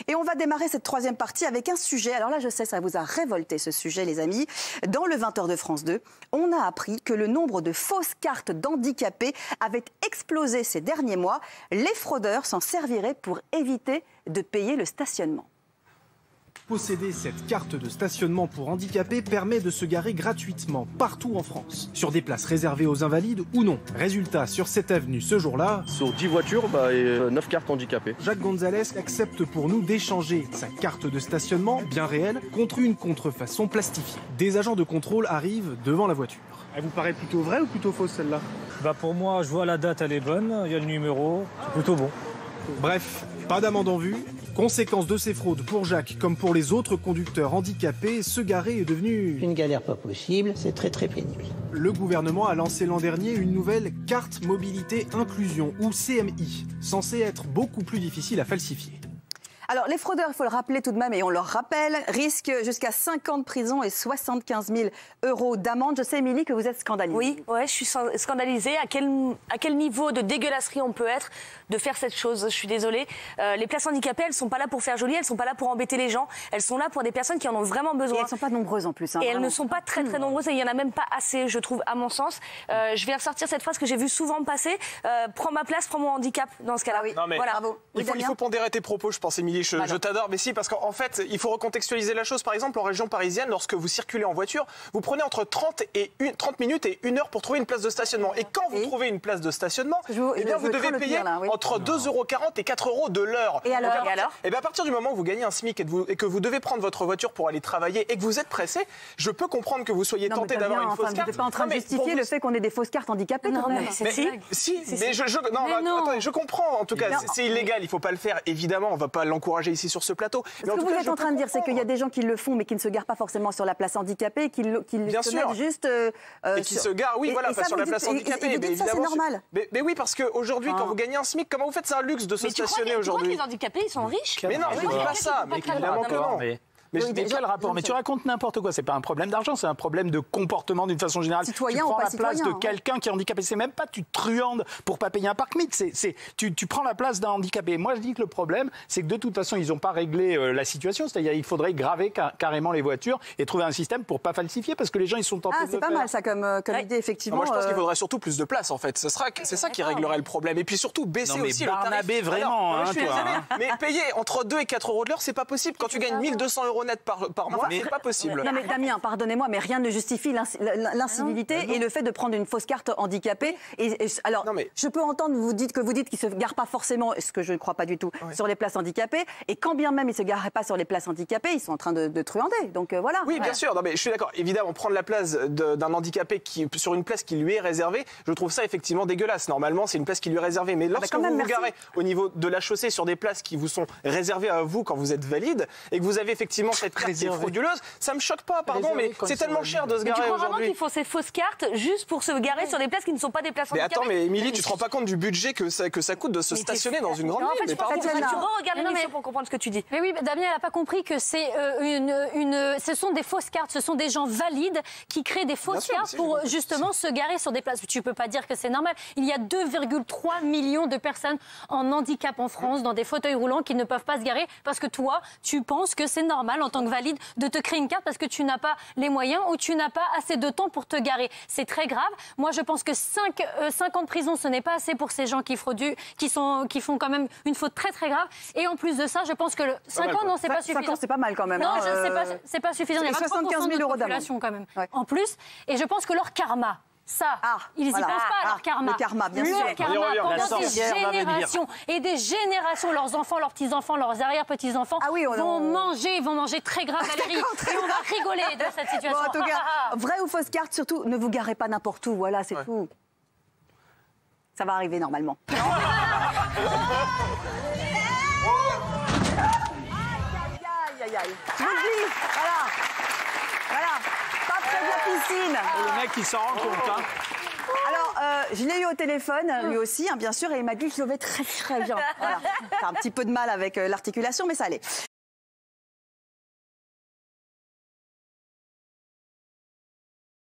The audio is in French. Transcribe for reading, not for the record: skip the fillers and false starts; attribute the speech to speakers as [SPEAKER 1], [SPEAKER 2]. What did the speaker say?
[SPEAKER 1] Et on va démarrer cette troisième partie avec un sujet. Alors là, je sais, ça vous a révolté ce sujet, les amis. Dans le 20h de France 2, on a appris que le nombre de fausses cartes d'handicapés avait explosé ces derniers mois. Les fraudeurs s'en serviraient pour éviter de payer le stationnement.
[SPEAKER 2] Posséder cette carte de stationnement pour handicapés permet de se garer gratuitement partout en France, sur des places réservées aux invalides ou non. Résultat, sur cette avenue ce jour-là,
[SPEAKER 3] sur 10 voitures, et 9 cartes handicapées.
[SPEAKER 2] Jacques Gonzalez accepte pour nous d'échanger sa carte de stationnement, bien réelle, contre une contrefaçon plastifiée. Des agents de contrôle arrivent devant la voiture. Elle vous paraît plutôt vraie ou plutôt fausse celle-là?
[SPEAKER 4] Pour moi, je vois la date, elle est bonne, il y a le numéro, c'est plutôt bon.
[SPEAKER 2] Bref, pas d'amende en vue. Conséquence de ces fraudes pour Jacques comme pour les autres conducteurs handicapés, se garer est devenu
[SPEAKER 5] une galère pas possible, c'est très pénible.
[SPEAKER 2] Le gouvernement a lancé l'an dernier une nouvelle carte mobilité inclusion ou CMI, censée être beaucoup plus difficile à falsifier.
[SPEAKER 1] Alors, les fraudeurs, il faut le rappeler tout de même, et on leur rappelle, risquent jusqu'à 5 ans de prison et 75 000 € d'amende. Je sais, Émilie, que vous êtes scandalisée.
[SPEAKER 6] Oui, ouais, je suis scandalisée. À quel niveau de dégueulasserie on peut être de faire cette chose? Je suis désolée. Les places handicapées, elles ne sont pas là pour faire joli, elles ne sont pas là pour embêter les gens. Elles sont là pour des personnes qui en ont vraiment besoin.
[SPEAKER 1] Et elles ne sont pas nombreuses en plus.
[SPEAKER 6] Et elles ne sont pas très nombreuses, et il n'y en a même pas assez, je trouve, à mon sens. Je vais ressortir cette phrase que j'ai vue souvent passer. Prends ma place, prends mon handicap, dans ce cas-là.
[SPEAKER 1] Oui.
[SPEAKER 7] Non, mais
[SPEAKER 1] voilà. Bravo.
[SPEAKER 7] Il faut pondérer tes propos, je pense, Émilie. Je t'adore, mais si, parce qu'en fait, il faut recontextualiser la chose. Par exemple, en région parisienne, lorsque vous circulez en voiture, vous prenez entre 30 minutes et 1 heure pour trouver une place de stationnement. Et quand vous trouvez une place de stationnement, eh bien, vous devez payer entre 2,40 € et 4 € de l'heure.
[SPEAKER 1] Et alors,
[SPEAKER 7] Eh bien, à partir du moment où vous gagnez un SMIC et que vous devez prendre votre voiture pour aller travailler et que vous êtes pressé, je peux comprendre que vous soyez tenté d'avoir une fausse carte.
[SPEAKER 1] Vous n'êtes pas en train de justifier le fait qu'on ait des fausses cartes handicapées.
[SPEAKER 6] Non, mais
[SPEAKER 7] je comprends. En tout cas, c'est illégal. Il ne faut pas le faire. Évidemment, on ne va pas l'encourager ici sur ce plateau.
[SPEAKER 1] Ce que vous êtes en train de dire, c'est qu'il y a des gens qui le font, mais qui ne se garent pas forcément sur la place handicapée, qui se mettent juste...
[SPEAKER 7] et qui se garent, oui, voilà, pas sur la place handicapée.
[SPEAKER 1] Et vous dites ça, c'est normal.
[SPEAKER 7] Mais oui, parce qu'aujourd'hui, quand vous gagnez un SMIC, comment vous faites? C'est un luxe de se stationner aujourd'hui.
[SPEAKER 6] Tu crois que les handicapés, ils sont riches?
[SPEAKER 7] Mais non, je ne dis pas ça. Mais évidemment que non.
[SPEAKER 8] Mais quel rapport? Mais tu racontes n'importe quoi. C'est pas un problème d'argent, c'est un problème de comportement d'une façon générale.
[SPEAKER 1] Citoyen
[SPEAKER 8] tu prends
[SPEAKER 1] ou pas
[SPEAKER 8] la place
[SPEAKER 1] citoyen,
[SPEAKER 8] de quelqu'un qui est handicapé. C'est même pas tu truandes pour pas payer un parc-mythe. Tu prends la place d'un handicapé. Moi, je dis que le problème, c'est que de toute façon, ils n'ont pas réglé la situation. C'est-à-dire, il faudrait graver carrément les voitures et trouver un système pour pas falsifier, parce que les gens, ils sont tentés de le faire.
[SPEAKER 1] C'est pas mal ça comme idée, effectivement.
[SPEAKER 7] Moi, je pense qu'il faudrait surtout plus de place, en fait. C'est ça qui réglerait le problème. Et puis surtout, baisser aussi le tarif.
[SPEAKER 8] Barnabé, vraiment,
[SPEAKER 7] je suis désolé, mais payer entre 2 et 4 € de l'heure, c'est pas possible. Quand tu gagnes 1 200 € net par mois, c'est pas possible.
[SPEAKER 1] Non mais Damien, pardonnez-moi, mais rien ne justifie l'incivilité et le fait de prendre une fausse carte handicapée. Alors, je peux entendre vous dites qu'ils ne se garent pas forcément, ce que je ne crois pas du tout, sur les places handicapées. Et quand bien même ils ne se gareraient pas sur les places handicapées, ils sont en train de truander. Donc voilà.
[SPEAKER 7] Oui, bien sûr. Non, mais je suis d'accord. Évidemment, prendre la place d'un handicapé sur une place qui lui est réservée, je trouve ça effectivement dégueulasse. Normalement, c'est une place qui lui est réservée. Mais lorsque vous vous garez au niveau de la chaussée sur des places qui vous sont réservées à vous quand vous êtes valide et que vous avez effectivement cette carte qui est frauduleuse, ça me choque pas, pardon, mais c'est tellement cher de se garer aujourd'hui.
[SPEAKER 6] Tu crois vraiment qu'il faut ces fausses cartes juste pour se garer sur des places qui ne sont pas des places handicapées?
[SPEAKER 7] Mais attends, mais Émilie, tu te rends pas compte du budget que ça coûte de se stationner dans une grande ville?
[SPEAKER 6] Tu re-regardes l'émission pour comprendre ce que tu dis.
[SPEAKER 9] Mais oui, Damien, elle n'a pas compris que ce sont des fausses cartes, ce sont des gens valides qui créent des fausses cartes pour justement se garer sur des places. Tu peux pas dire que c'est normal. Il y a 2,3 millions de personnes en handicap en France, dans des fauteuils roulants, qui ne peuvent pas se garer parce que toi, tu penses que c'est normal en tant que valide de te créer une carte parce que tu n'as pas les moyens ou tu n'as pas assez de temps pour te garer. C'est très grave. Moi, je pense que 5 ans de prison, ce n'est pas assez pour ces gens qui fraudent, qui font quand même une faute très très grave. Et en plus de ça, je pense que 5 ans, non, c'est pas suffisant.
[SPEAKER 1] 5 ans, c'est pas mal quand même.
[SPEAKER 9] Non, c'est pas suffisant. Il y a
[SPEAKER 1] 75 000 € d'amende
[SPEAKER 9] quand même. Ouais. En plus, et je pense que leur karma, ils n'y pensent pas à leur karma.
[SPEAKER 1] Le karma, bien sûr.
[SPEAKER 9] Leur karma, pendant des générations et des générations, leurs enfants, leurs petits-enfants, leurs arrière-petits-enfants vont manger très grave, Valérie. Et on va rigoler de cette situation.
[SPEAKER 1] Bon, en tout cas, vraie ou fausse carte, surtout, ne vous garez pas n'importe où. Voilà, c'est tout. Ça va arriver normalement. Aïe, aïe, aïe. Je vous le dis, voilà. Pas près de la piscine.
[SPEAKER 8] Et le mec, il s'en rend compte, hein.
[SPEAKER 1] Alors, je l'ai eu au téléphone, lui aussi, bien sûr, et il m'a dit qu'il levait très très bien. Voilà. J'ai un petit peu de mal avec l'articulation, mais ça allait.